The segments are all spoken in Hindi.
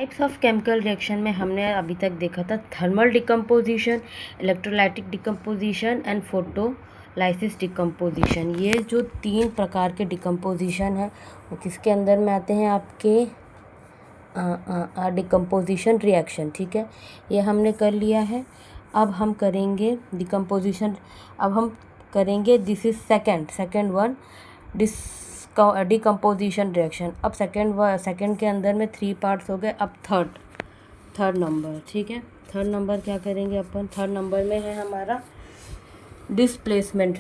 टाइप्स ऑफ केमिकल रिएक्शन में हमने अभी तक देखा था thermal decomposition, electrolytic decomposition and photolysis decomposition. ये जो 3 प्रकार के डिकम्पोजिशन हैं वो किसके अंदर में आते हैं? आपके डिकम्पोजिशन रिएक्शन। ठीक है, ये हमने कर लिया है। अब हम करेंगे डिकम्पोजिशन। अब हम करेंगे this is second one decomposition reaction. अब सेकेंड के अंदर में 3 पार्ट्स हो गए। अब थर्ड नंबर। ठीक है, थर्ड नंबर क्या करेंगे अपन? थर्ड नंबर में है हमारा डिस्प्लेसमेंट।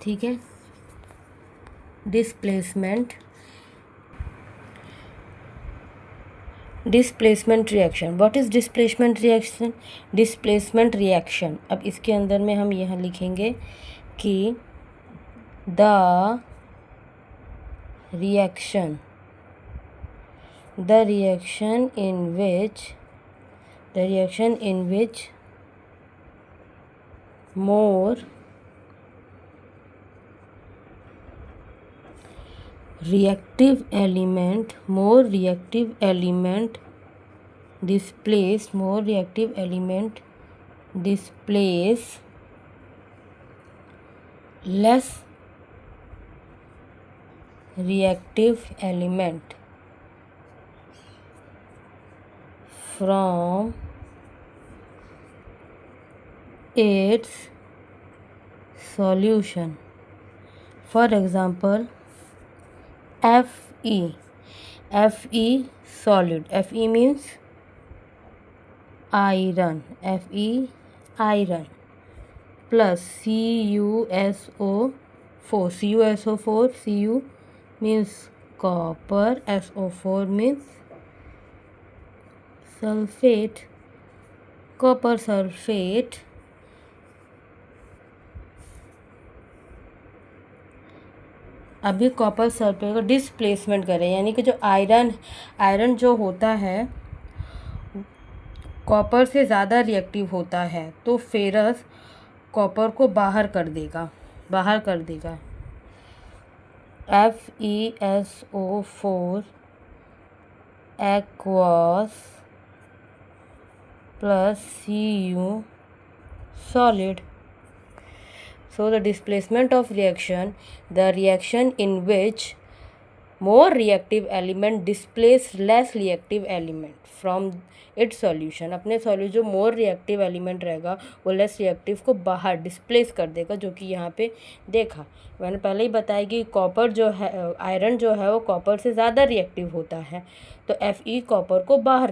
ठीक है, displacement reaction. What is displacement reaction? Displacement reaction, अब इसके अंदर में हम यह लिखेंगे कि the reaction in which more reactive element displace less reactive element from its solution. For example, Fe solid. Fe means iron. Iron plus CuSO4. Cu means copper. SO4 means sulfate. Copper sulphate अभी कॉपर सल्फेट को डिस्प्लेसमेंट करें, यानी कि जो आयरन जो होता है कॉपर से ज़्यादा रिएक्टिव होता है, तो फेरस कॉपर को बाहर कर देगा। FeSO4 aqueous plus Cu solid. So the displacement of reaction, the reaction in which more reactive element displace less reactive element from its solution. अपने सॉल्यूशन जो मोर रिएक्टिव एलिमेंट रहेगा वो लेस रिएक्टिव को बाहर डिस्प्लेस कर देगा, जो कि यहाँ पे देखा मैंने पहले ही बताया कि कॉपर जो है, आयरन जो है वो कॉपर से ज़्यादा रिएक्टिव होता है, तो Fe कॉपर को बाहर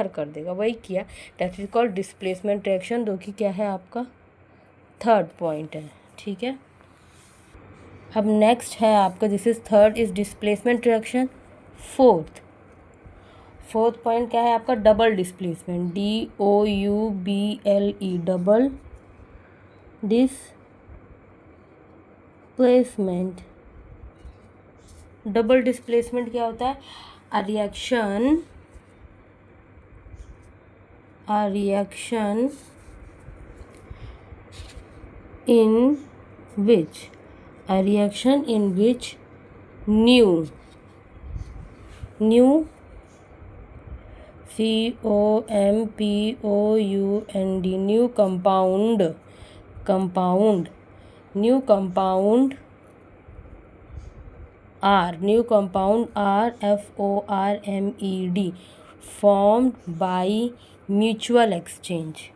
कर देगा। वही किया, that is called displacement reaction, जो कि क्या है आपका थर्ड पॉइंट है। ठीक है, अब नेक्स्ट है आपका this is third is displacement reaction. Fourth point क्या है आपका? Double displacement. DOUBLE double displacement. Double displacement क्या होता है? a reaction in which new COMPOUND new compound R FORMED formed by mutual exchange.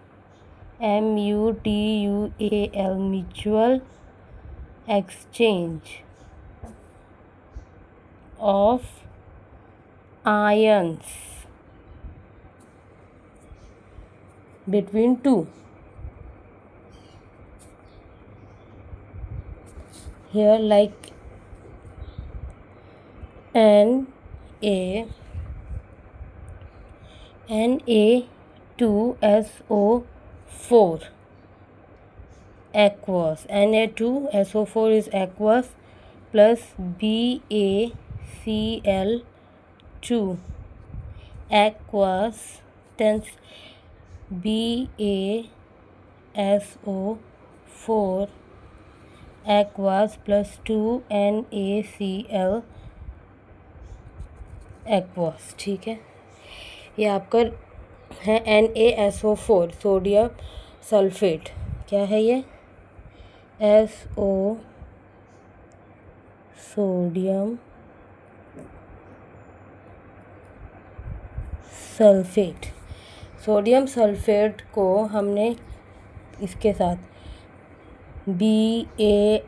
MUTUAL mutual exchange of ions between two. Here like Na2SO4 aqueous. Na2SO4 is aqueous plus BaCl2 aqueous tense BaSO4 aqueous plus 2NaCl aqueous. ठीक है, ये आपका है NaSO4 सोडियम सल्फेट। क्या है ये? SO sodium sulphate. Sodium sulphate को हमने इसके साथ BaRI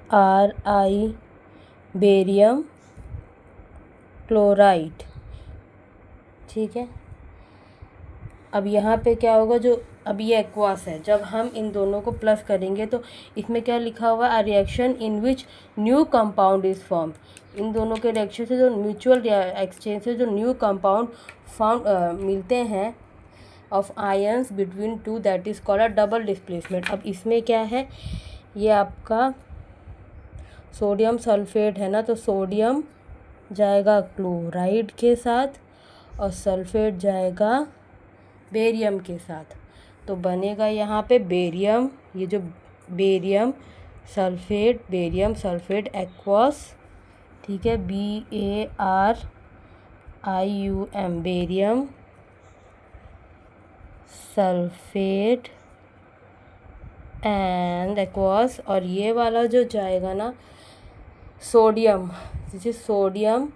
बेरियम क्लोराइड। ठीक है, अब यहाँ पे क्या होगा, जो अब ये एक्वास है, जब हम इन दोनों को प्लस करेंगे तो इसमें क्या लिखा हुआ है? Reaction in which new compound is form. इन दोनों के रिएक्शन से जो म्यूचुअल एक्सचेंज से जो न्यू कंपाउंड फाउंड मिलते हैं of ions between two, that is called a double displacement. अब इसमें क्या है, ये आपका सोडियम सल्फेट है ना, तो सोडियम जाएगा क्लोराइड के साथ और सल्फेट जाएगा बेरियम के साथ, तो बनेगा यहाँ पे बेरियम, ये जो बेरियम सल्फेट एक्वास। ठीक है, BaRIUM barium sulphate and aqueous. और ये वाला जो जाएगा ना sodium, this is sodium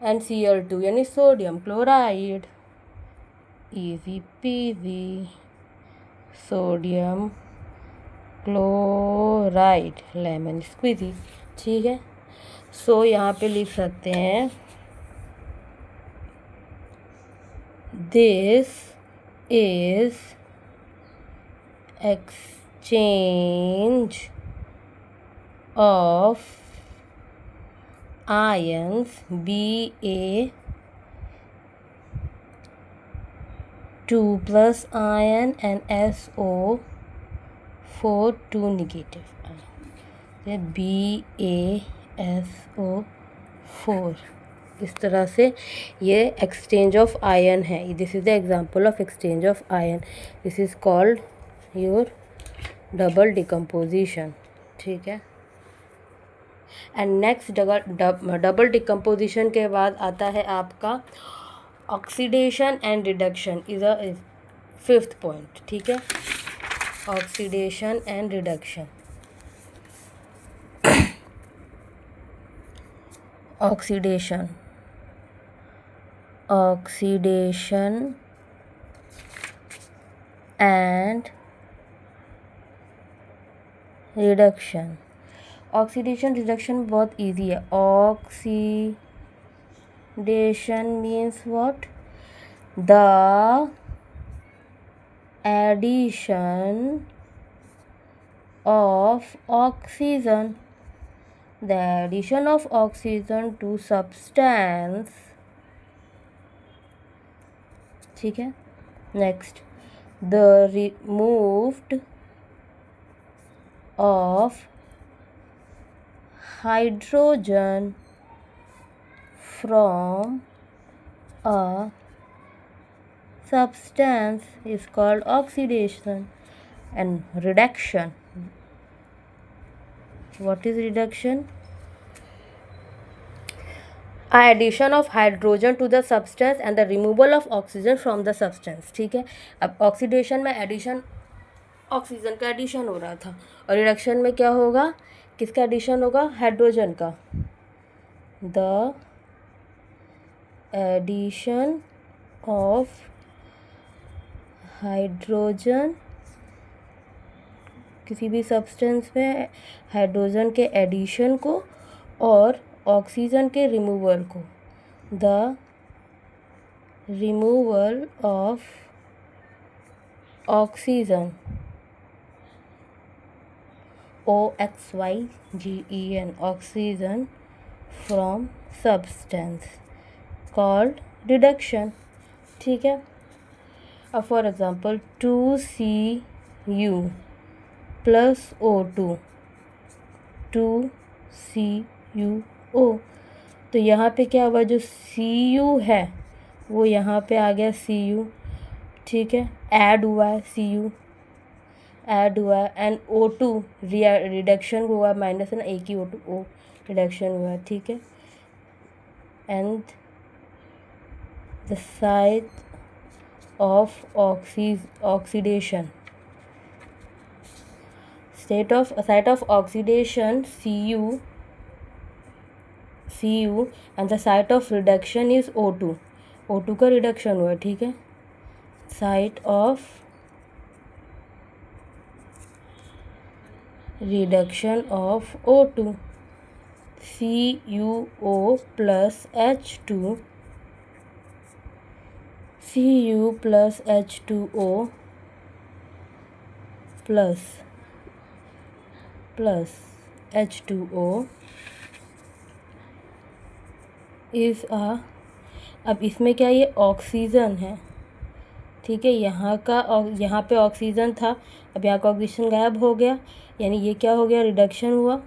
and Cl2 यानी sodium chloride. Easy PG, sodium chloride lemon squeezy. ठीक है, सो यहाँ पे लिख सकते हैं this is exchange of ions Ba2 plus ion and SO4 2 negative ion, BaSO4। इस तरह से ये एक्सचेंज ऑफ आयन है। This is the example of exchange of ion. This is called your double decomposition. ठीक है, एंड नेक्स्ट डबल डिकम्पोजिशन के बाद आता है आपका oxidation and reduction is a fifth point. ठीक है, oxidation and reduction. Oxidation and reduction. Oxidation reduction बहुत इजी है। Oxidation means what? The addition of oxygen, the addition of oxygen to substance. ठीक है, next the removed of hydrogen from a substance is called oxidation. And reduction, what is reduction? Addition of hydrogen to the substance and the removal of oxygen from the substance। ठीक है, अब ऑक्सीडेशन में एडिशन, ऑक्सीजन का एडिशन हो रहा था, और रिडक्शन में क्या होगा? किसका एडिशन होगा? हाइड्रोजन का। द एडिशन ऑफ हाइड्रोजन, किसी भी सब्सटेंस में हाइड्रोजन के एडिशन को और ऑक्सीजन के रिमूवल को। The removal of oxygen, OXYGEN, oxygen from substance called reduction। ठीक है, अब for example 2Cu plus O2, 2CuO, तो यहाँ पे क्या हुआ? जो Cu है वो यहाँ पे आ गया Cu। ठीक है, ऐड हुआ है Cu, ऐड हुआ है एंड O2 रिडक्शन हुआ है, माइनस है ना, एक ही O2 O रिडक्शन हुआ है, ठीक है। And the site of oxidation, site of oxidation Cu and the site of reduction is O2, O2 का रिडक्शन हुआ है, ठीक है। Site of reduction of O2 CuO plus H2 Cu plus H2O plus H2O is अब इसमें क्या, ये ऑक्सीजन है, ठीक है। यहाँ पे ऑक्सीजन था, अब यहाँ का ऑक्सीजन गायब हो गया, यानी ये क्या हो गया, रिडक्शन हुआ।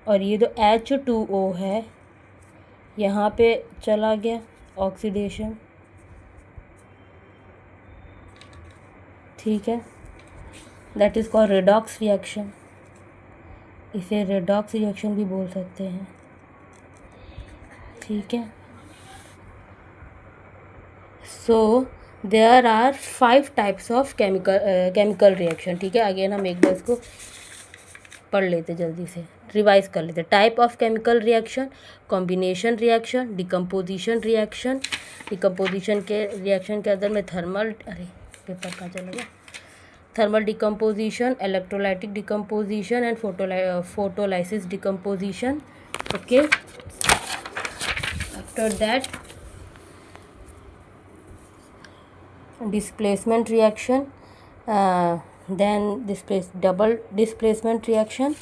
और ये जो H2O है यहाँ पे चला गया ऑक्सीडेशन, ठीक है। That is called redox reaction, इसे रेडॉक्स रिएक्शन भी बोल सकते हैं, ठीक है। So there are 5 types of chemical reaction, ठीक है। अगेन हम एक बार इसको पढ़ लेते, जल्दी से रिवाइज कर लेते। Type of chemical reaction, combination reaction, decomposition reaction. Decomposition के रिएक्शन के अंदर में थर्मल, अरे पेपर कहाँ चला गया, thermal decomposition, electrolytic decomposition and photolysis decomposition, okay. After that displacement reaction, then double displacement reaction,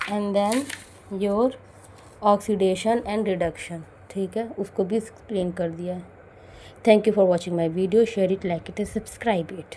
and then your oxidation and reduction, ठीक है। उसको भी एक्सप्लेन कर दिया है। Thank you for watching my video, share it, like it, subscribe it.